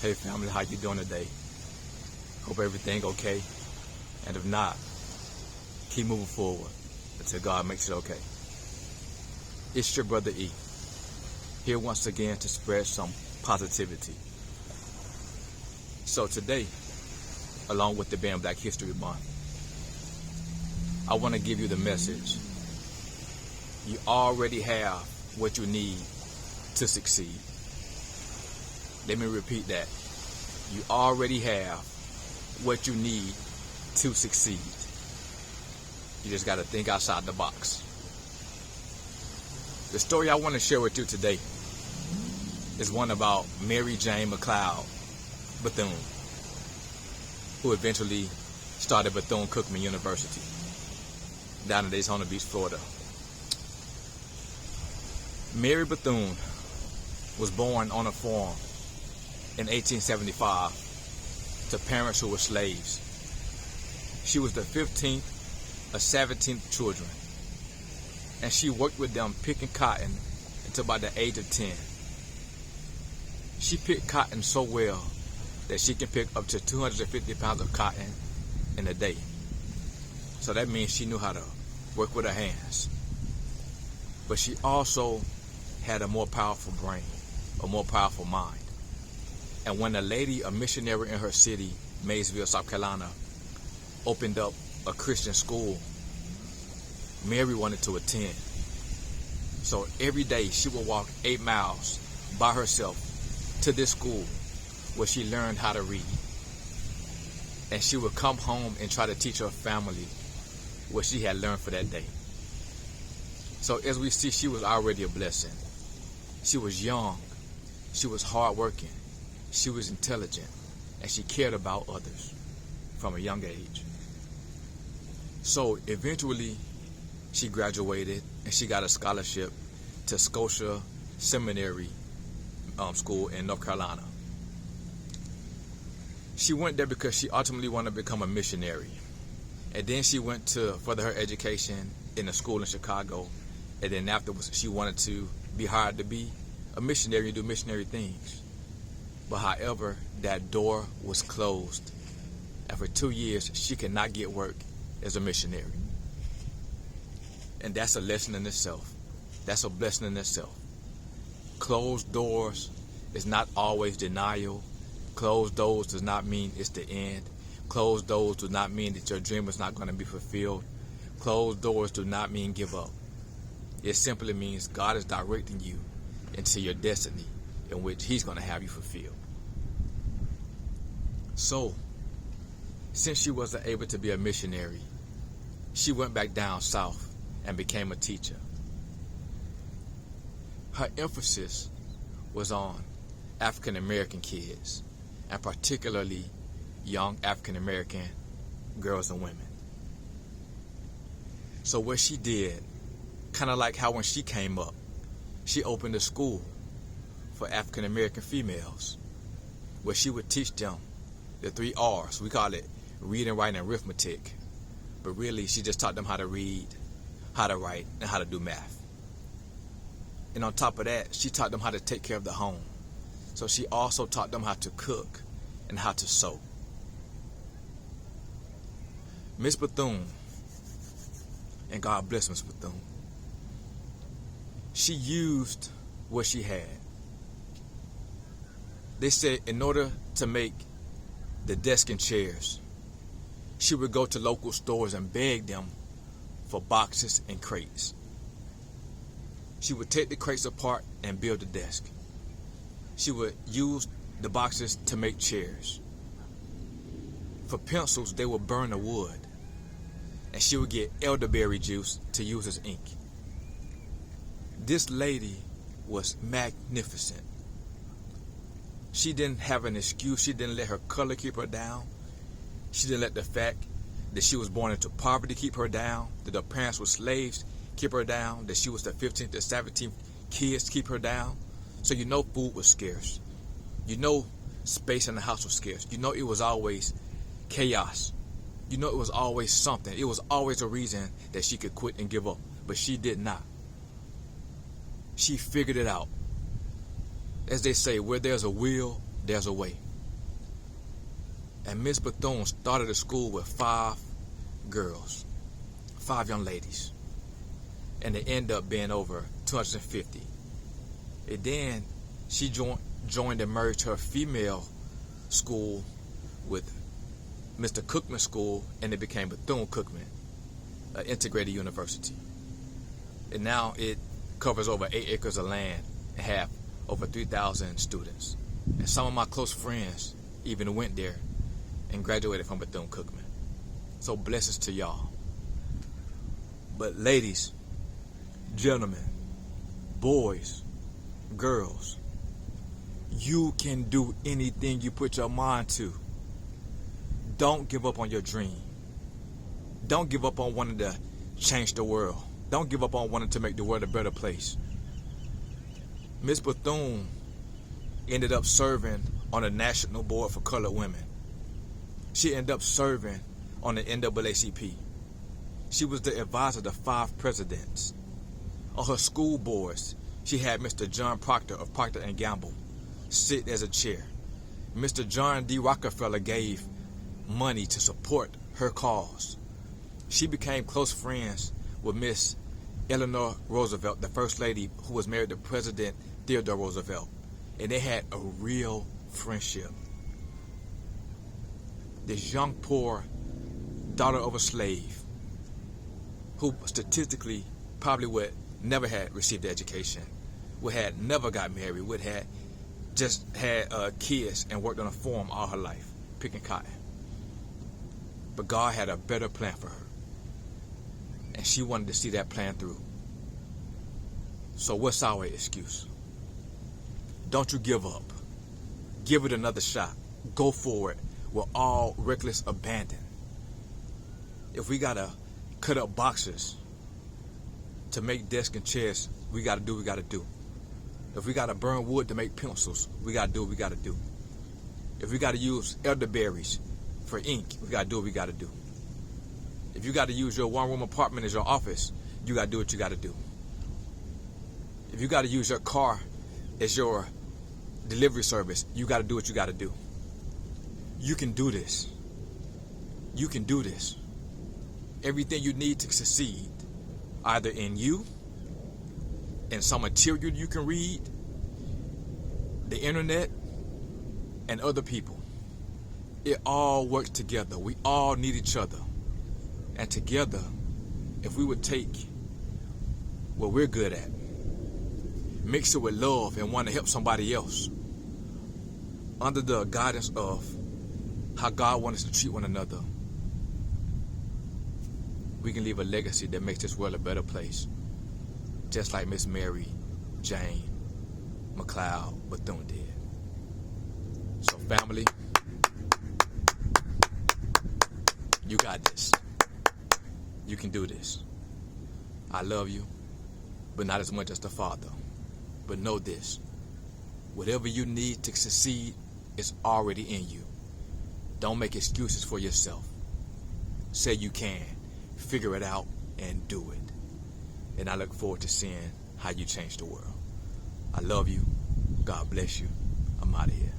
Hey family, how you doing today? Hope everything okay. And if not, keep moving forward until God makes it okay. It's your brother E, here once again to spread some positivity. So today, along with it being Black History Month, I want to give you the message. You already have what you need to succeed. Let me repeat that. You already have what you need to succeed. You just got to think outside the box. The story I want to share with you today is one about Mary Jane McLEOD Bethune, who eventually started Bethune-Cookman University down in Daytona Beach, Florida. Mary Bethune was born on a farm in 1875 to parents who were slaves. She was the 15th of 17 children, and she worked with them picking cotton until about the age of 10. She picked cotton so well that she can pick up to 250 pounds of cotton in a day. So that means she knew how to work with her hands. But she also had a more powerful brain, a more powerful mind. And when a missionary in her city, Maysville, South Carolina, opened up a Christian school, Mary wanted to attend. So every day she would walk 8 miles by herself to this school where she learned how to read. And she would come home and try to teach her family what she had learned for that day. So as we see, she was already a blessing. She was young, she was hardworking, she was intelligent, and she cared about others from a young age. So eventually she graduated and she got a scholarship to Scotia Seminary School in North Carolina. She went there because she ultimately wanted to become a missionary. And then she went to further her education in a school in Chicago. And then afterwards she wanted to be hired to be a missionary and do missionary things. But however, that door was closed. And for 2 years, she could not get work as a missionary. And that's a lesson in itself. That's a blessing in itself. Closed doors is not always denial. Closed doors does not mean it's the end. Closed doors do not mean that your dream is not going to be fulfilled. Closed doors do not mean give up. It simply means God is directing you into your destiny in which He's going to have you fulfilled. So, since she wasn't able to be a missionary, she went back down south and became a teacher. Her emphasis was on African American kids, and particularly young African American girls and women. So what she did, kind of like how when she came up, she opened a school for African American females where she would teach them the 3 R's. We call it reading, writing, and arithmetic. But really, she just taught them how to read, how to write, and how to do math. And on top of that, she taught them how to take care of the home. So she also taught them how to cook and how to sew. Miss Bethune, and God bless Miss Bethune, she used what she had. They said in order to make the desk and chairs, she would go to local stores and beg them for boxes and crates. She would take the crates apart and build the desk. She would use the boxes to make chairs. For pencils, they would burn the wood. And she would get elderberry juice to use as ink. This lady was magnificent. She didn't have an excuse. She didn't let her color keep her down. She didn't let the fact that she was born into poverty keep her down, that her parents were slaves keep her down, that she was the 15th to 17th kids keep her down. So you know food was scarce. You know space in the house was scarce. You know it was always chaos. You know it was always something. It was always a reason that she could quit and give up. But she did not. She figured it out. As they say, where there's a will, there's a way. And Miss Bethune started a school with 5 young ladies. And it ended up being over 250. And then she joined and merged her female school with Mr. Cookman School, and it became Bethune-Cookman, an integrated university. And now it covers over 8 acres of land and have over 3,000 students. And some of my close friends even went there and graduated from Bethune-Cookman. So blessings to y'all. But ladies, gentlemen, boys, girls, you can do anything you put your mind to. Don't give up on your dream. Don't give up on wanting to change the world. Don't give up on wanting to make the world a better place. Miss Bethune ended up serving on the National Board for Colored Women. She ended up serving on the NAACP. She was the advisor to 5 presidents. On her school boards, she had Mr. John Proctor of Procter & Gamble sit as a chair. Mr. John D. Rockefeller gave money to support her cause. She became close friends with Miss Eleanor Roosevelt, the First Lady who was married to President Theodore Roosevelt. And they had a real friendship. This young, poor daughter of a slave who statistically probably would never had received education, would had never got married, would had just had kids and worked on a farm all her life, picking cotton. But God had a better plan for her. And she wanted to see that plan through. So what's our excuse? Don't you give up. Give it another shot. Go for it with all reckless abandon. If we gotta cut up boxes to make desks and chairs, we gotta do what we gotta do. If we gotta burn wood to make pencils, we gotta do what we gotta do. If we gotta use elderberries for ink, we gotta do what we gotta do. If you gotta use your one-room apartment as your office, you gotta do what you gotta do. If you gotta use your car as your delivery service, you gotta do what you gotta do. You can do this. You can do this. Everything you need to succeed, either in you, in some material you can read, the internet, and other people. It all works together. We all need each other. And together, if we would take what we're good at, mix it with love and want to help somebody else, under the guidance of how God wants us to treat one another, we can leave a legacy that makes this world a better place, just like Miss Mary Jane McLEOD Bethune did. So family, you got this. You can do this. I love you, but not as much as the Father. But know this, whatever you need to succeed is already in you. Don't make excuses for yourself. Say you can, figure it out, and do it. And I look forward to seeing how you change the world. I love you. God bless you. I'm out of here.